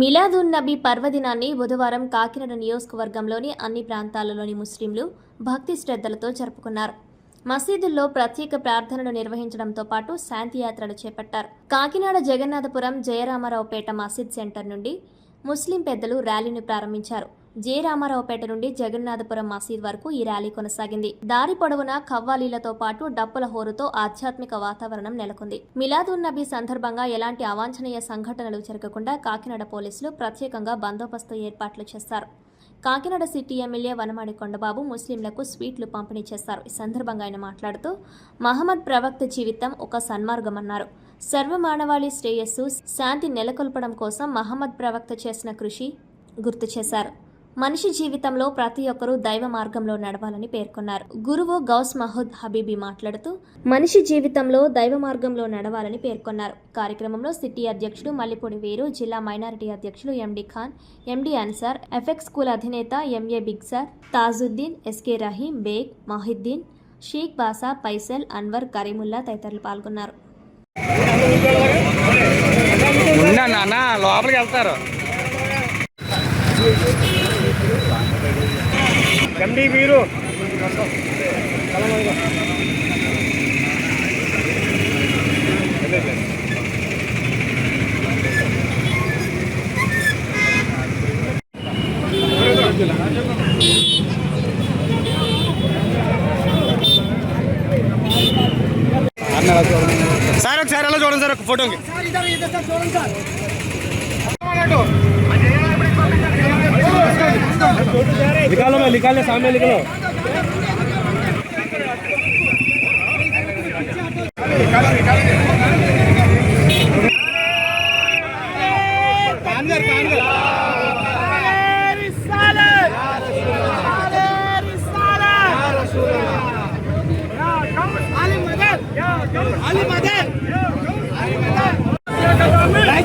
మిలాదున్ నబీ పర్వదినాన్ని బుధవారం కాకినాడ నియోజకవర్గంలోని అన్ని ప్రాంతాలలోని ముస్లింలు భక్తి శ్రద్ధలతో జరుపుకున్నారు. మసీదుల్లో ప్రత్యేక ప్రార్థనలు నిర్వహించడంతో పాటు శాంతియాత్రలు చేపట్టారు. కాకినాడ జగన్నాథపురం జయరామారావుపేట మసీద్ సెంటర్ నుండి ముస్లిం పెద్దలు ర్యాలీని ప్రారంభించారు. జయరామారావుపేట నుండి జగన్నాథపురం మసీద్ వరకు ఈ ర్యాలీ కొనసాగింది. దారి పొడవునా కవ్వాలీలతో పాటు డప్పుల హోరుతో ఆధ్యాత్మిక వాతావరణం నెలకొంది. మిలాదున్ నబీ సందర్భంగా ఎలాంటి అవాంఛనీయ సంఘటనలు జరగకుండా కాకినాడ పోలీసులు ప్రత్యేకంగా బందోబస్తు ఏర్పాట్లు చేశారు. కాకినాడ సిటీ ఎమ్మెల్యే వనమాడి కొండబాబు ముస్లింలకు స్వీట్లు పంపిణీ చేశారు. ఈ సందర్భంగా ఆయన మాట్లాడుతూ మహమ్మద్ ప్రవక్త జీవితం ఒక సన్మార్గమన్నారు. సర్వమానవాళి శ్రేయస్సు శాంతి నెలకొల్పడం కోసం మహమ్మద్ ప్రవక్త చేసిన కృషి గుర్తు చేశారు. మనిషి జీవితంలో ప్రతి ఒక్కరూ దైవ మార్గంలో నడవాలని పేర్కొన్నారు. గురువు గౌస్ మహూద్ హబీబీ మాట్లాడుతూ మనిషి జీవితంలో దైవ మార్గంలో నడవాలని పేర్కొన్నారు. కార్యక్రమంలో సిటీ అధ్యక్షుడు మల్లిపూడి వీరు, జిల్లా మైనారిటీ అధ్యక్షులు ఎండి ఖాన్, ఎండి అన్సార్, ఎఫెక్స్ స్కూల్ అధినేత ఎంఏ బిగ్సార్, తాజుద్దీన్, ఎస్కే రహీం, బేగ్, మహిద్దీన్, షేక్ బాసా, పైసల్, అన్వర్, కరీముల్లా తదితరులు పాల్గొన్నారు. ఎండి వీరు సార్ ఒకసారి ఎలా చూడండి సార్, ఒక ఫోటోకి निकालो मैं निकालने सामने निकलो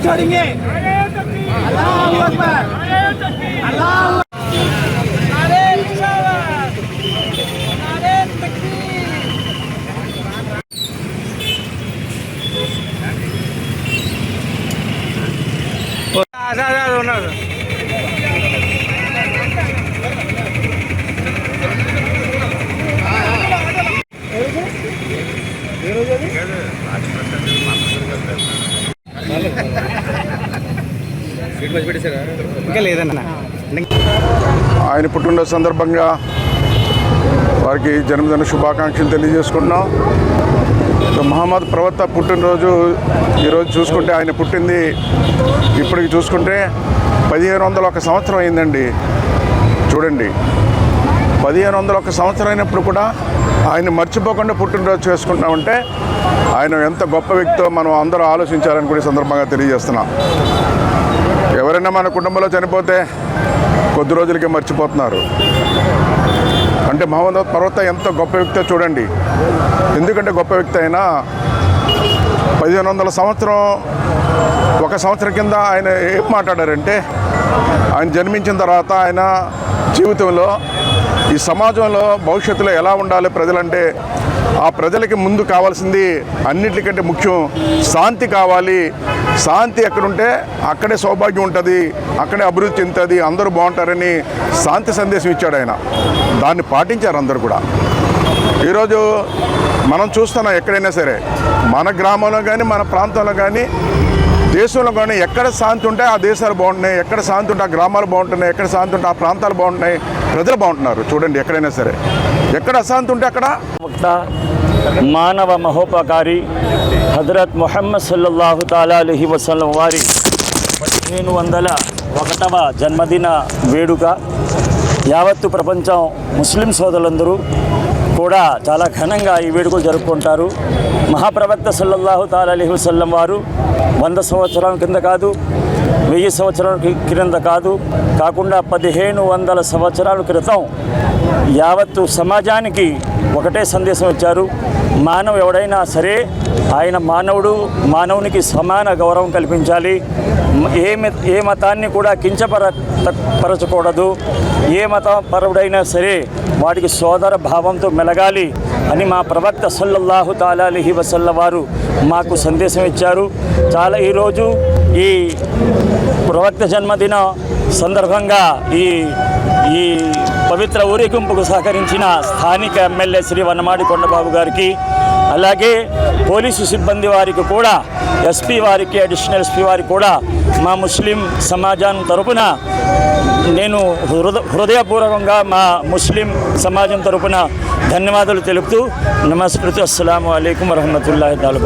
छोड़ेंगे। अल्लाहू अकबर, अल्लाहू ఆయన పుట్టినరోజు సందర్భంగా వారికి జన్మదిన శుభాకాంక్షలు తెలియజేసుకుంటున్నాం. మహమ్మద్ ప్రవక్త పుట్టినరోజు ఈరోజు చూసుకుంటే, ఆయన పుట్టింది ఇప్పటికి చూసుకుంటే 1501 సంవత్సరం అయిందండి. చూడండి, 1501 సంవత్సరం అయినప్పుడు కూడా ఆయన మర్చిపోకుండా పుట్టినరోజు చేసుకుంటున్నామంటే ఆయన ఎంత గొప్ప వ్యక్తో మనం అందరూ ఆలోచించాలని కూడా సందర్భంగా తెలియజేస్తున్నాం. ఎవరైనా మన కుటుంబంలో చనిపోతే కొద్ది రోజులకే మర్చిపోతున్నారు. అంటే మహమ్మద్ ప్రవక్త ఎంత గొప్ప వ్యక్తో చూడండి. ఎందుకంటే గొప్ప వ్యక్తి అయినా 1500 సంవత్సరం, ఒక సంవత్సరం కింద ఆయన ఏం మాట్లాడారంటే, ఆయన జన్మించిన తర్వాత ఆయన జీవితంలో ఈ సమాజంలో భవిష్యత్తులో ఎలా ఉండాలి ప్రజలంటే, ఆ ప్రజలకి ముందు కావాల్సింది అన్నిటికంటే ముఖ్యం శాంతి కావాలి. శాంతి ఎక్కడుంటే అక్కడే సౌభాగ్యం ఉంటుంది, అక్కడే అభివృద్ధి చెందుతుంది, అందరూ బాగుంటారని శాంతి సందేశం ఇచ్చాడు ఆయన. దాన్ని పాటించారు అందరూ కూడా. ఈరోజు మనం చూస్తున్నాం, ఎక్కడైనా సరే మన గ్రామంలో కానీ మన ప్రాంతంలో కానీ దేశంలో కానీ ఎక్కడ శాంతి ఉంటే ఆ దేశాలు బాగుంటున్నాయి, ఎక్కడ శాంతి ఉంటే ఆ గ్రామాలు బాగుంటున్నాయి, ఎక్కడ శాంతి ఉంటే ఆ ప్రాంతాలు బాగుంటున్నాయి, ప్రజలు బాగుంటున్నారు. చూడండి, ఎక్కడైనా సరే ఎక్కడ అశాంతి ఉంటే అక్కడ మానవ మహోపకారి హజరత్ ముహమ్మద్ సల్లల్లాహు తాలా అలైహి వసల్లం వారి 1501వ జన్మదిన వేడుక యావత్తు ప్రపంచం ముస్లిం సోదరులందరూ కూడా చాలా ఘనంగా ఈ వేడుకలు జరుపుకుంటారు. మహాప్రవక్త సల్లల్లాహు తాలా అలైహి వసల్లం వారు 100 సంవత్సరాల కింద కాదు, 1000 సంవత్సరాల క్రింద కాకుండా 1500 సంవత్సరాల క్రితం యావత్తు సమాజానికి ఒకటే సందేశం ఇచ్చారు. మానవు ఎవడైనా సరే ఆయన మానవునికి సమాన గౌరవం కల్పించాలి. ఏ మతాన్ని కూడా కించపరచకూడదు. ఏ మతపరుడైనా సరే వాడికి సోదర భావంతో మెలగాలి అని మా ప్రవక్త సల్లల్లాహు తాలా అలైహి వసల్లం వారు మాకు సందేశం ఇచ్చారు. ఈరోజు ఈ ప్రవక్త జన్మదిన సందర్భంగా ఈ పవిత్ర ఊరేగింపుకు సహకరించిన స్థానిక ఎమ్మెల్యే శ్రీ వనమాడి కొండబాబు గారికి, అలాగే పోలీసు సిబ్బంది వారికి కూడా, ఎస్పీ వారికి, అడిషనల్ ఎస్పీ వారికి కూడా మా ముస్లిం సమాజం తరపున నేను హృదయపూర్వకంగా మా ముస్లిం సమాజం తరపున ధన్యవాదాలు తెలుపుతూ నమస్కృతి. అస్సలాము అలైకుం వరహమతుల్లాహి తాలా.